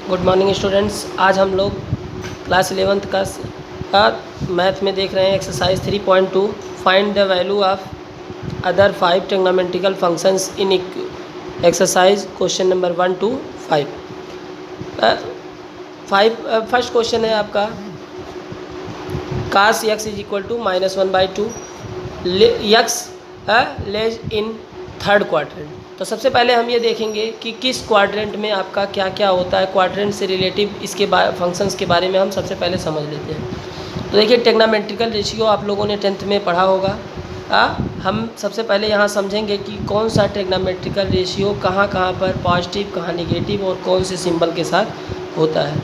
Good morning students. आज हम लोग क्लास 11th का मैथ में देख रहे हैं exercise 3.2 find the value of other 5 trigonometrical functions in exercise question number 1 to 5। First question है आपका cos x is equal to -1/2 x lies in third quadrant. तो सबसे पहले हम ये देखेंगे कि किस क्वाड्रेंट में आपका क्या क्या होता है, क्वाड्रेंट से रिलेटिव इसके फंक्शंस के बारे में हम सबसे पहले समझ लेते हैं। तो देखिए ट्रिग्नोमेट्रिकल रेशियो आप लोगों ने 10th में पढ़ा होगा। हम सबसे पहले यहाँ समझेंगे कि कौन सा ट्रिग्नोमेट्रिकल रेशियो कहाँ कहाँ पर पॉजिटिव, कहाँ निगेटिव और कौन से सिंबल के साथ होता है।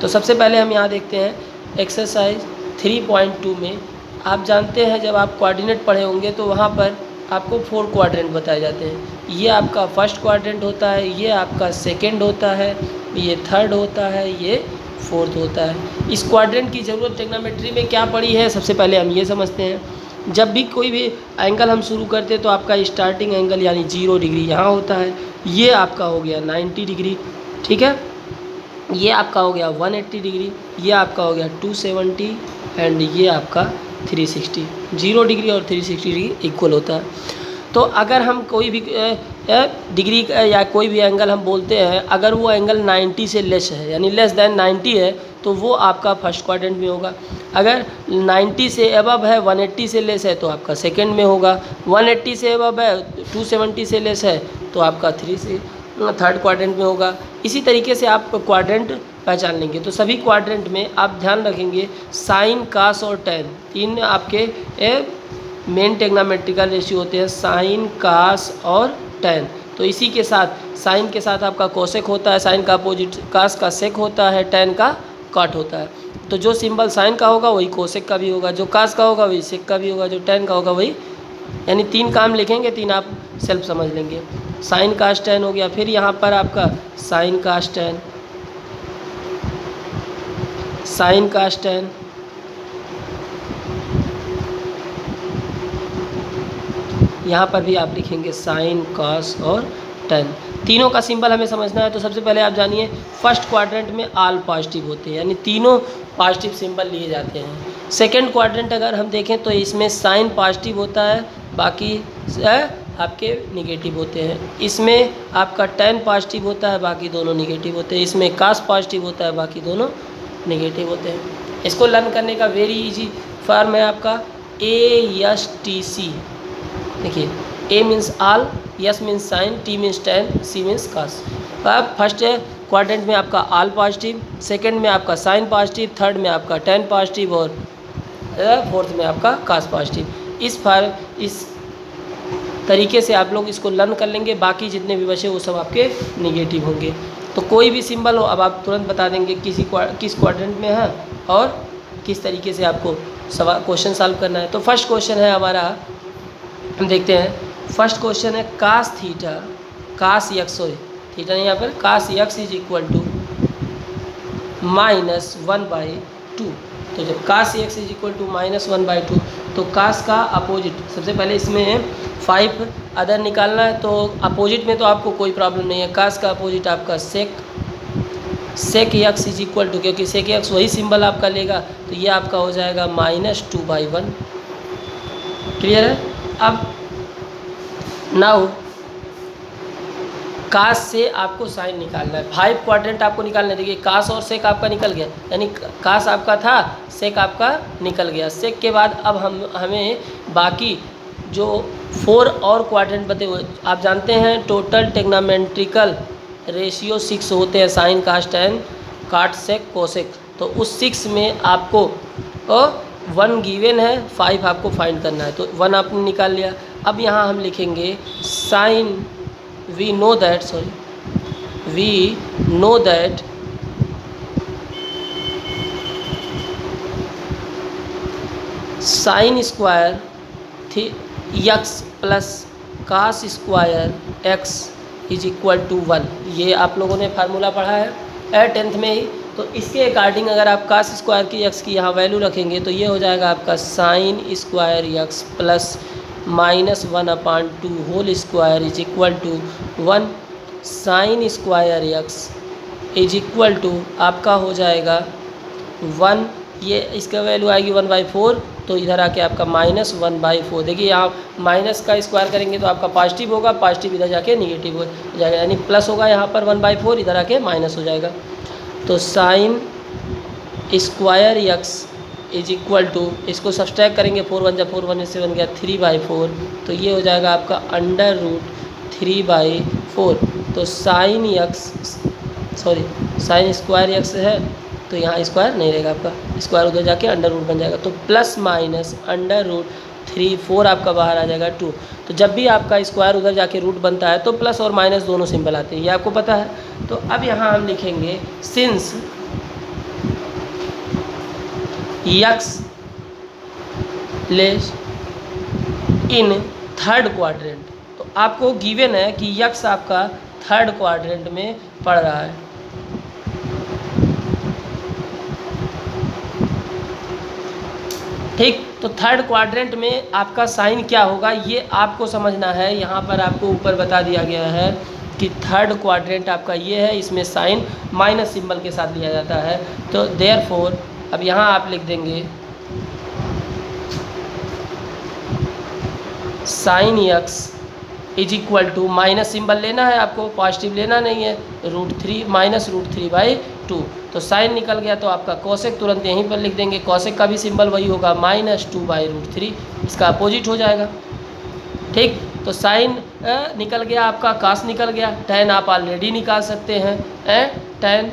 तो सबसे पहले हम यहाँ देखते हैं एक्सरसाइज 3.2 में। आप जानते हैं जब आप कोऑर्डिनेट पढ़े होंगे तो वहाँ पर आपको 4 क्वाड्रेंट बताए जाते हैं। ये आपका फर्स्ट क्वाड्रेंट होता है, ये आपका सेकंड होता है, ये थर्ड होता है, ये फोर्थ होता है। इस क्वाड्रेंट की ज़रूरत ट्रिग्नोमेट्री में क्या पड़ी है, सबसे पहले हम ये समझते हैं। जब भी कोई भी एंगल हम शुरू करते हैं तो आपका स्टार्टिंग एंगल यानी 0 डिग्री यहाँ होता है। ये आपका हो गया 90 डिग्री, ठीक है। ये आपका हो गया 180 डिग्री, ये आपका हो गया 270 एंड ये आपका 360। 0 डिग्री और 360 डिग्री इक्वल होता है। तो अगर हम कोई भी डिग्री या कोई भी एंगल हम बोलते हैं, अगर वो एंगल 90 से लेस है यानी लेस देन 90 है तो वो आपका फर्स्ट क्वाड्रेंट में होगा। अगर 90 से अबव है, 180 से लेस है तो आपका सेकंड में होगा। 180 से अबव है, 270 से लेस है तो आपका थर्ड क्वाड्रेंट में होगा। इसी तरीके से आप क्वाड्रेंट पहचान लेंगे। तो सभी क्वाड्रेंट में आप ध्यान रखेंगे साइन, कास और टैन, तीन आपके मेन ट्रिग्नोमेट्रिकल रेशियो होते हैं, साइन, कास और टैन। तो इसी के साथ साइन के साथ आपका कोसेक होता है, साइन का अपोजिट कास का सेक होता है, टैन का कॉट होता है। तो जो सिंबल साइन का होगा वही कोसेक का भी होगा, जो कास का होगा वही सेक का भी होगा, जो टैन का होगा वही, यानी 3 काम लिखेंगे, 3 आप सेल्फ समझ लेंगे। साइन कास टैन हो गया। फिर यहाँ पर आपका साइन कास टैन, साइन कास टैन, यहाँ पर भी आप लिखेंगे साइन, कॉस और टैन। तीनों का सिंबल हमें समझना है। तो सबसे पहले आप जानिए फर्स्ट क्वाड्रेंट में ऑल पॉजिटिव होते हैं, यानी तीनों पॉजिटिव सिंबल लिए जाते हैं। सेकंड क्वाड्रेंट अगर हम देखें तो इसमें साइन पॉजिटिव होता है, बाकी आपके निगेटिव होते हैं। इसमें आपका टैन पॉजिटिव होता है, बाकी दोनों निगेटिव होते हैं। इसमें कास पॉजिटिव होता है, बाकी दोनों निगेटिव होते हैं। इसको लर्न करने का वेरी इजी फॉर्म है आपका ASTC। देखिए A means all, S means sine, T means tan, C means cos. अब फर्स्ट क्वाड्रेंट में आपका ऑल पॉजिटिव, सेकंड में आपका साइन पॉजिटिव, थर्ड में आपका टैन पॉजिटिव और फोर्थ में आपका कास पॉजिटिव। इस तरीके से आप लोग इसको लर्न कर लेंगे। बाकी जितने भी बचे वो सब आपके निगेटिव होंगे। तो कोई भी सिंबल हो अब आप तुरंत बता देंगे किस क्वाड्रेंट में है और किस तरीके से आपको क्वेश्चन सॉल्व करना है। तो फर्स्ट क्वेश्चन है हमारा, हम देखते हैं। फर्स्ट क्वेश्चन है कास थीटा, कास यक्स, सॉरी थीटा नहीं, यहाँ पर कास यक्स इज इक्वल टू -1/2। तो जब कास यक्स इज इक्वल टू -1/2 तो कास का अपोजिट, सबसे पहले इसमें 5 अदर निकालना है। तो अपोजिट में तो आपको कोई प्रॉब्लम नहीं है। कास का अपोजिट आपका सेक यक्स इज इक्वल टू, क्योंकि सेक यक्स वही सिंबल आपका लेगा तो ये आपका हो जाएगा -2/1। क्लियर है। अब नाउ कास से आपको साइन निकालना है। 5 क्वाड्रेंट आपको निकालना है। देखिए कास और सेक आपका निकल गया, यानी कास आपका था, सेक आपका निकल गया। सेक के बाद अब हमें बाकी जो 4 और क्वाड्रेंट बते हुए, आप जानते हैं टोटल ट्रिग्नोमेट्रिकल रेशियो 6 होते हैं, साइन, कास, टैन, काट, सेक, कोसेक। तो उस 6 में आपको 1 गिवन है, 5 आपको फाइंड करना है। तो 1 आपने निकाल लिया। अब यहाँ हम लिखेंगे sine, we know that sine square x plus cos square x is equal to 1। ये आप लोगों ने फार्मूला पढ़ा है 10th में ही। तो इसके अकॉर्डिंग अगर आप कास स्क्वायर की एक्स की यहाँ वैल्यू रखेंगे तो ये हो जाएगा आपका sine square x plus -1/2 whole square is equal to 1 sine square x is equal to आपका हो जाएगा 1, ये इसका वैल्यू आएगी 1/4, तो इधर आके आपका -1/4। देखिए यहाँ माइनस का स्क्वायर करेंगे तो आपका पॉजिटिव होगा, पॉजिटिव इधर जाके निगेटिव हो जाएगा, यानी प्लस होगा यहाँ पर 1/4, इधर आके माइनस हो जाएगा। तो sine square x is equal to, इसको सब्सट्रैक्ट करेंगे, 4 1 जा 4 1 से बन गया 3/4, तो ये हो जाएगा आपका √3/4। तो साइन स्क्वायर यक्स है तो यहाँ स्क्वायर नहीं रहेगा, आपका स्क्वायर उधर जाके अंडर रूट बन जाएगा, तो प्लस माइनस √3/4 आपका बाहर आ जाएगा 2। तो जब भी आपका स्क्वायर उधर जाके रूट बनता है तो प्लस और माइनस दोनों सिंबल आते हैं, ये आपको पता है। तो अब यहाँ हम लिखेंगे since x less in third quadrant, तो आपको गिवन है कि यक्स आपका थर्ड क्वाड्रेंट में पड़ रहा है। ठीक, तो थर्ड क्वाड्रेंट में आपका साइन क्या होगा ये आपको समझना है। यहाँ पर आपको ऊपर बता दिया गया है कि थर्ड क्वाड्रेंट आपका ये है, इसमें साइन माइनस सिंबल के साथ लिया जाता है। तो देयरफॉर अब यहाँ आप लिख देंगे sine x is equal to, minus symbol लेना है आपको, पॉजिटिव लेना नहीं है, √3 -√3/2। तो साइन निकल गया तो आपका कॉसेक तुरंत यहीं पर लिख देंगे, कॉसेक का भी सिंबल वही होगा -2/√3, इसका अपोजिट हो जाएगा। ठीक, तो साइन निकल गया आपका, कास निकल गया, tan आप ऑलरेडी निकाल सकते हैं। tan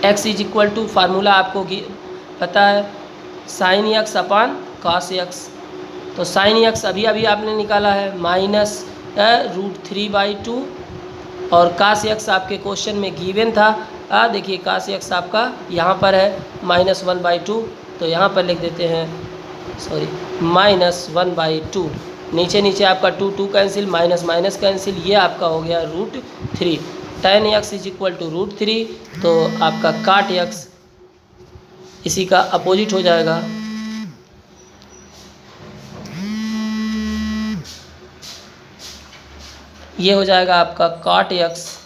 x is equal to, formula आपको पता है, sine x upon cos x. तो साइन यक्स अभी अभी आपने निकाला है -√3/2, और कास यक्स आपके क्वेश्चन में गिवन था। देखिए कास यक्स आपका यहाँ पर है -1/2, तो यहाँ पर लिख देते हैं -1/2, नीचे नीचे आपका 2 2 कैंसिल, माइनस माइनस कैंसिल, ये आपका हो गया √3। tan x is equal to √3, तो आपका काट यक्स इसी का अपोजिट हो जाएगा, ये हो जाएगा आपका cot x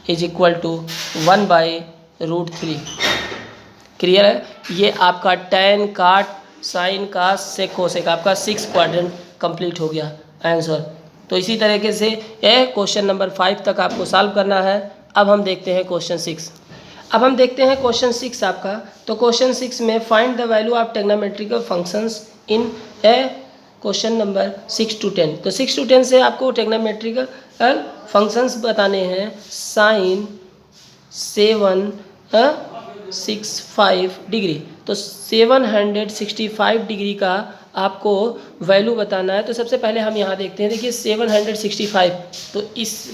is equal to 1/√3। Clear है? ये आपका tan काट साइन का सेक कोसेक आपका 6 क्वाड्रेंट कंप्लीट हो गया आंसर। तो इसी तरीके से ये क्वेश्चन नंबर 5 तक आपको सॉल्व करना है। अब हम देखते हैं क्वेश्चन 6। अब हम देखते हैं क्वेश्चन 6 आपका। तो क्वेश्चन 6 में find the value of trigonometrical functions in A question number 6 to 10। तो 6 to 10 से आपको ट्रिग्नोमेट्रिकल फंक्शंस बताने हैं। साइन 765 डिग्री, तो 765 डिग्री का आपको वैल्यू बताना है। तो सबसे पहले हम यहाँ देखते हैं, देखिए 765, तो इस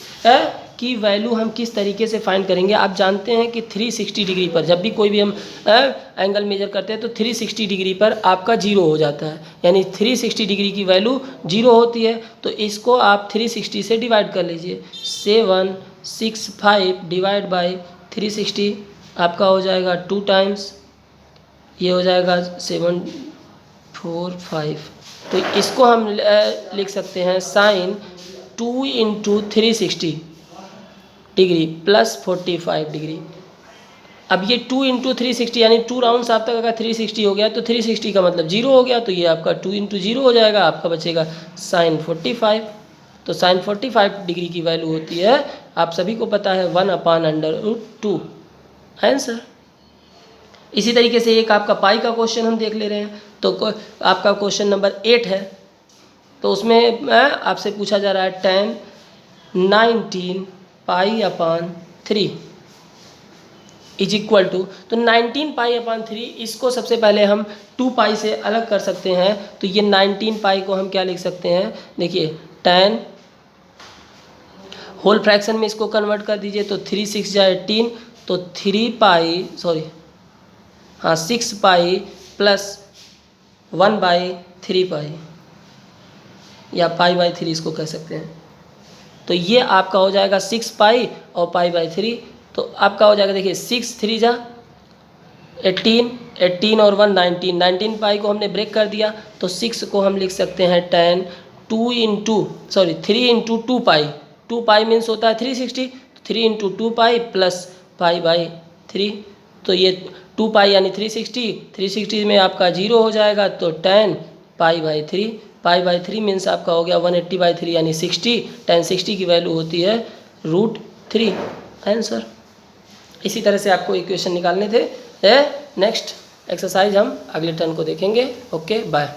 की वैल्यू हम किस तरीके से फाइंड करेंगे। आप जानते हैं कि 360 डिग्री पर जब भी कोई भी हम एंगल मेजर करते हैं तो 360 डिग्री पर आपका 0 हो जाता है, यानी 360 डिग्री की वैल्यू 0 होती है। तो इसको आप 360 से डिवाइड कर लीजिए, 765 डिवाइड बाई 360 आपका हो जाएगा 2 टाइम्स, ये हो जाएगा 745। तो इसको हम लिख सकते हैं साइन 2 × 360 डिग्री प्लस 45 डिग्री। अब ये 2 × 360 यानी 2 राउंड्स आप तक अगर 360 हो गया तो 360 का मतलब 0 हो गया, तो ये आपका 2 × 0 हो जाएगा, आपका बचेगा साइन 45। तो साइन 45 डिग्री की वैल्यू होती है, आप सभी को पता है, 1/√2 आंसर। इसी तरीके से एक आपका पाई का क्वेश्चन हम देख ले रहे हैं। तो आपका क्वेश्चन नंबर 8 है। तो उसमें आपसे पूछा जा रहा है tan 19 π/3 इज इक्वल टू, तो 19 π/3 इसको सबसे पहले हम 2 पाई से अलग कर सकते हैं। तो ये 19 पाई को हम क्या लिख सकते हैं, देखिए tan होल फ्रैक्शन में इसको कन्वर्ट कर दीजिए, तो 3 6 जा 18, तो 6 पाई प्लस 1/3 पाई, या π/3 इसको कह सकते हैं। तो ये आपका हो जाएगा 6 पाई और π/3, तो आपका हो जाएगा, देखिए 6 3 जा 18, 18 और 1 19, 19 पाई को हमने ब्रेक कर दिया, तो 6 को हम लिख सकते हैं tan 3 × 2 पाई। 2 पाई मीन्स होता है 360, 3 into 2 pi plus pi by 3, तो ये 2 पाई यानी 360 में आपका 0 हो जाएगा, तो 10 pi by 3, pi by 3 means आपका हो गया 180/3 यानी 60, tan 60 की वैल्यू होती है √3 आंसर। इसी तरह से आपको इक्वेशन निकालने थे। नेक्स्ट एक्सरसाइज हम अगले टर्न को देखेंगे। Okay bye.